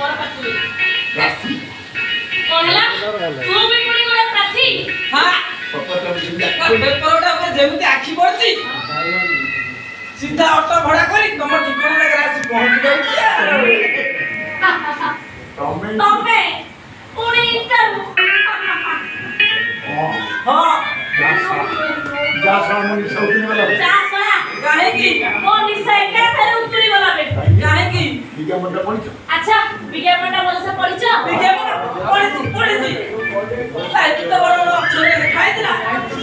मोर पति राशि कहला तू भी पुणी गोटे प्रार्थी हां पपटा भी जिंदा पेपरटा पर जेमिति आखी पड़ची सीधा ऑटो भड़ा करी तुम ठिकाना लगे आसी पहुंच जाउची तमे पुणी इंटरव्यू हां जा सामने सौती वाला जा सला काहे की मो निसे के थारे उतरी गला बे काहे की विज्ञापन टा पढ़ी अच्छा विज्ञापनटा बोल से पढिछ विज्ञापन पढ़ी साहित्य तो बड़ बड़ अक्षर लिखाई दिला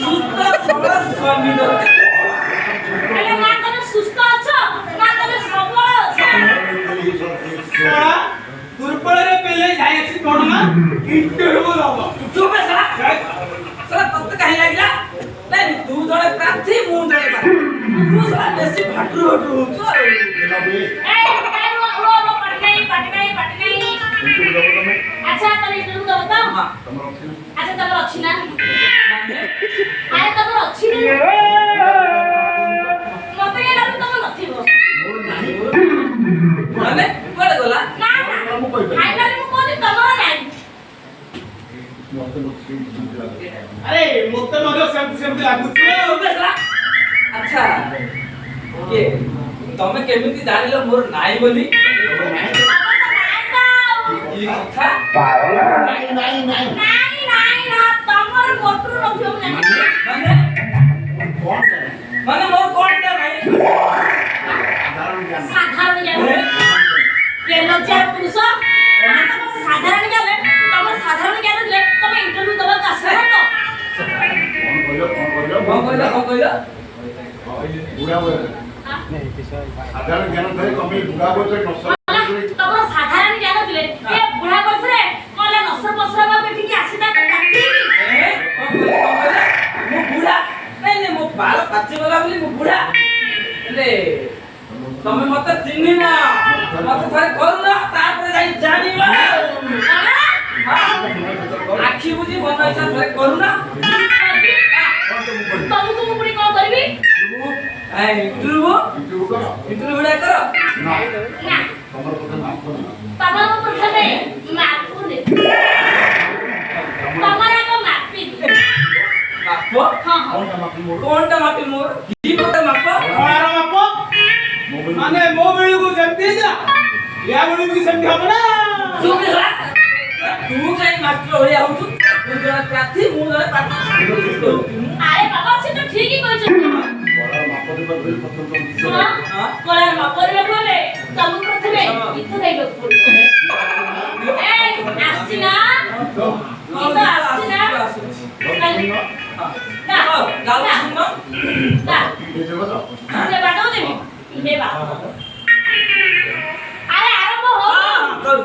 सुस्त सबल स्वामी दरकार अरे ना तमे सुस्त अछ ना तमे सबल अछ कोड़ा दुर्बल रे पहले जाय छी पढ़ना इंटरव्यू दबो चुप है साला साला तत काहे लागिला नहीं तू जड़े प्रार्थी मु जड़े प्रार्थी तू साला बेसी भाटरू हटू होचो ए रो पट गई अच्छा तने इंटरव्यू दो तो हां अच्छा तमे अछि ना आए तमे अछि ना मते के लागु तमे नथिबो माने कोड गला ना फाइनली मु कोनी तमरो नाही अरे मोते मगे सेमती लागु छे साला अच्छा ये तमे केमिति जानिलो मोर नाई बोली ई कथा नाही ना तमर मोटर नथिबो नाही माने माने मोर कोनटा नाही साधारण ज्ञान ये लज्जा पुरुष ना तमर साधारण ज्ञान तमर साधारण ज्ञान ले तमे इंटरव्यू दबा का आसे तो कौन कहला बुढ़ा बोल साधारण ज्ञान धरे कमी बुढ़ा बोल तो नसर तमर साधारण ज्ञान दिले ए बुढ़ा बस रे मोला नसर बसरा बा बेटी की आसीदा त काटी मु बुढ़ा नहीं मो बाल पाचे वाला बोली मु बुढ़ा ले तमे मते चिन्नी ना मते थरे करू ना तापर जाई जानिबा आखी बुझी बनैसा थरे करू ना तमको मु पुणी कोन करबी ए इंटरव्यू करो इंटरव्यू रे करो ना ना तमर पता नाम करो तमको प्रथमे मापु दे तमरा को मापी मापो हां कोनटा मापी मोर की कोनटा मापो कोणारा मापो माने मो बेळी को जंती जा या बेळी की संख्या बना चुप रे तू काई मास्टर होया होतु तू जरा प्रार्थी मु जरा प्रार्थी अरे बाबा से तो ठीक ही कहछ बड़ा माप दे पर पत्थर तो हां कोला मापरे बोले तम प्रथमे इथे जाइबो ए आस्तिना इतो आस्तिना ना गाल सुनो ना ये जगह तो से बाटो देबी इने बा अरे आरंभ हो कर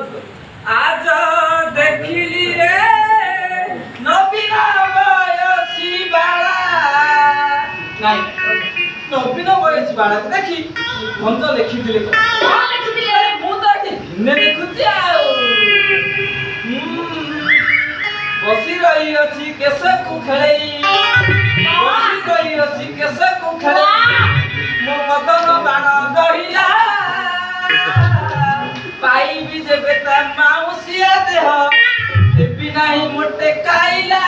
आज देखिली रे नबीन बयसी बाळा नाही नबीन बयसी बाळा देखि हम तो लिखि दिले कौन लिखिथिले अरे मु तो एठी भिन्ने देखुची आउ बसी रही अछि केसे को खेलई बसी रही अछि केसे को खेलई मो मदन बाण गहिला पाई भी जेबे ता माउसिया देह एबी नाही मोटे काइला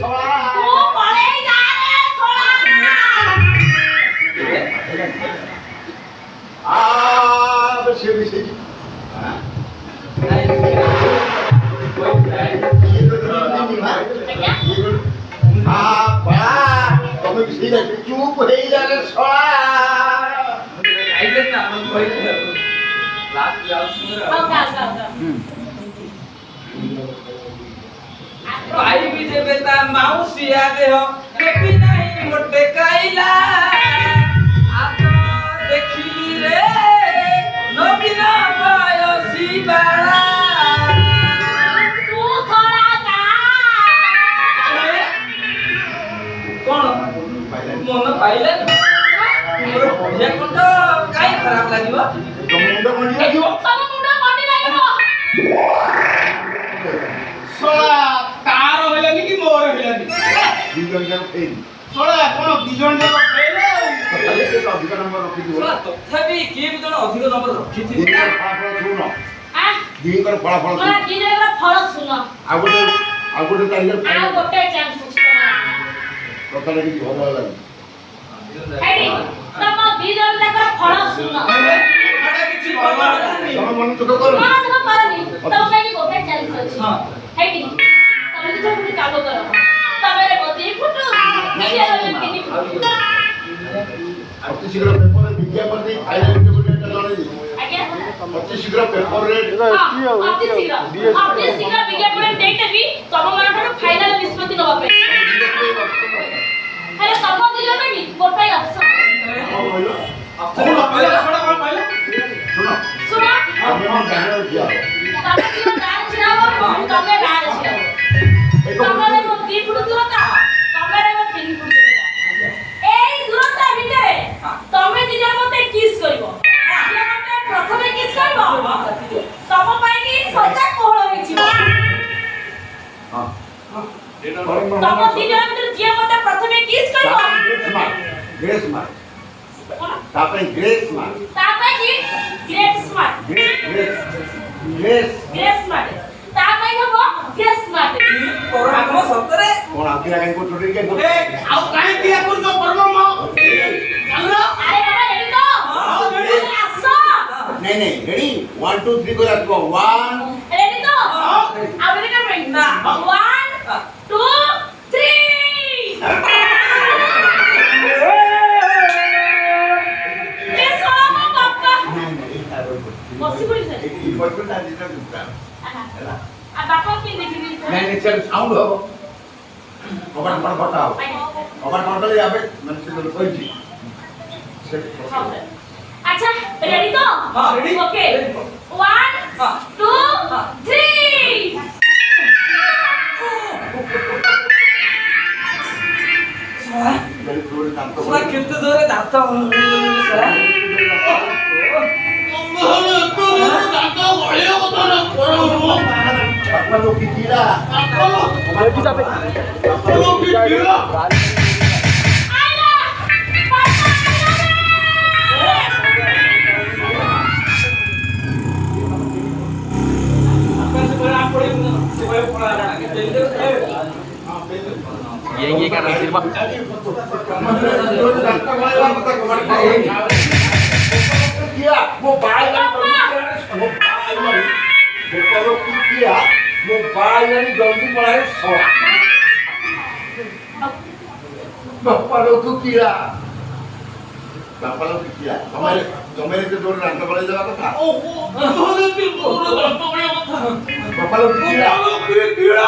तू पळे जा रे छोड़ा बस ये भी सही तमे सही है चुप हो जा रे छोड़ा आइले ना मन कहिले रात जाऊ गा पाई भी जेबे ता माउसिया देह एबी नाही मोटे काइला आज देखिली रे नबीन बयसी बाळा तू थोड़ा जा कोन मन पाइले मोर ये कोन काई खराब लागिबो मुंडा मंडी लागियो तम मुंडा मंडी लागो सोळा तार हेलानी की मोर हेलानी दिजन जान फेल सोळा कोन दिजन जाक फेल तले के अधिक नंबर रखि दियो तथापि किए भी जण अधिक नंबर रखिथि ये फाटो ଶୁଣ ଆଁ ଦିଙ୍କର ଫଳାଫଳ ମୋର ଦି ଜଣଙ୍କର ଫଳ ଶୁଣ ଆଉ ଗୋଟେ ତାରିଖରେ ଆଉ ଗୋଟେ ଚାନ୍ସ ଅଛି କଥାଟା କିଛି ଭଲ ହେଲାନି ହେଇଟି ତମ ଦି ଜଣ ଯାକର ଫଳ ଶୁଣ କିଛି ଭଲ ହେଲାନି। ତମେ ମନ ଦୁଃଖ କର ମନ ଦୁଃଖ କରନି ତମ ପାଇଁ ଗୋଟେ ଚାନ୍ସ ଅଛି ହେଇଟି ତମେ କିଛି ଗୋଟେ କାମ କର ତମେ ରେ ଗୋଟି ଫୁଟୁ ସିଏ ରେ ତିନି ଫୁଟୁ ଅତି ଶୀଘ୍ର ପେପରରେ ବିଜ୍ଞାପନ ଦେଇ ଫାଇନାଲ ଗୋଟେ ଜଣେଇ ଆଜ୍ଞା ଅତି ଶୀଘ୍ର ପେପରରେ ଅତି ଶୀଘ୍ର ବିଜ୍ଞାପନ ଦେଇଦେବି ତମ ମାନଙ୍କର ଫାଇନାଲ ନିଷ୍ପତ୍ତି ନବା ପାଇଁ ହେଲେ ତମ ଦି ଜଣ କି ଗୋଟାଏ ଅପସନ୍ କଣ କହିଲ ଶୁଣ କହିଲା କଣ କହିଲା ଶୁଣ ଶୁଣ ତମେ ମୋ ଗାଁରେ ଠିଆ ହବ ତମେ ଦି ଜଣ ଗାଁରେ ଛିଡ଼ା ହବ ତମେ ଗାଁରେ ଛିଡ଼ା ହବ ତମରେ ମୋ 2 ଫୁଟ ଦୂରତା ତମରେ ମୋ 3 ଫୁଟ ଦୂରତା এই দূরতা ভিতরে তুমি ଦି ଜଣ ମତେ କିସ୍ କରିବ ଯିଏ ମତେ ପ୍ରଥମେ କିସ୍ କରିବ ତମ ପାଇଁ କି ସଜା କୋହଳ ହେଇଯିବ ହଁ ତମ ଦି ଜଣ ଭିତରୁ ଯିଏ ମତେ ପ୍ରଥମେ କିସ୍ କରିବ ଗ୍ରେସ୍ ମାର୍କ ତା ପାଇଁ ଗ୍ରେସ୍ ମାର୍କ ତା ପାଇଁ କି ଗ୍ରେଟ୍ ସ୍ମାର୍ଟ ଗ୍ରେସ୍ ସ୍ମାର୍ଟ ତା ପାଇଁ ହବ ଗ୍ରେଟ୍ ସ୍ମାର୍ଟ କରୋନା କଣ ସତରେ କଣ ଆଖିଲା କାଇଁ କୋଟ ରେ କାଇଁ ଏ ଆଉ କାଇଁ କିଆ କରୁଛ ପରମ ଚାଲ ଆରେ ବାବା ରେଡି ତ ହଁ, ready। ଆସ नहीं नहीं रेडी 1 2 3 को रखो 1 ରେଡି ତ ହଁ। ଆଉ ରେଡି कर ନା। 1 2 3 ଏ ଶୋଣ ମୋ ବାପା ବସି ପଡି ସାର୍ ये बचपन आ जितना दुखता आ ବାପା କି ଦେଖିବି ସାର୍ नहीं नहीं चल साउंड हो कबर कबर बताओ कबर कबर ले आबे मन से तो कोई जी अच्छा रेडी तो हाँ, ready। Okay Ready। 1 हाँ। 2 हाँ। 3 मेरे पूरे दांत को ଶୁଣ କେତେ ଦୂରରେ ଦାନ୍ତ ଶୁଣ पापा लोग की कीड़ा आइला पापा ये क्या रहा है किया मोबाइल मोबाइल जल्दी पढ़ाए बापा लोग को किया बापा लोग को किया तुम्हारे तो दो रात पड़े जगह था बापा लोग को किया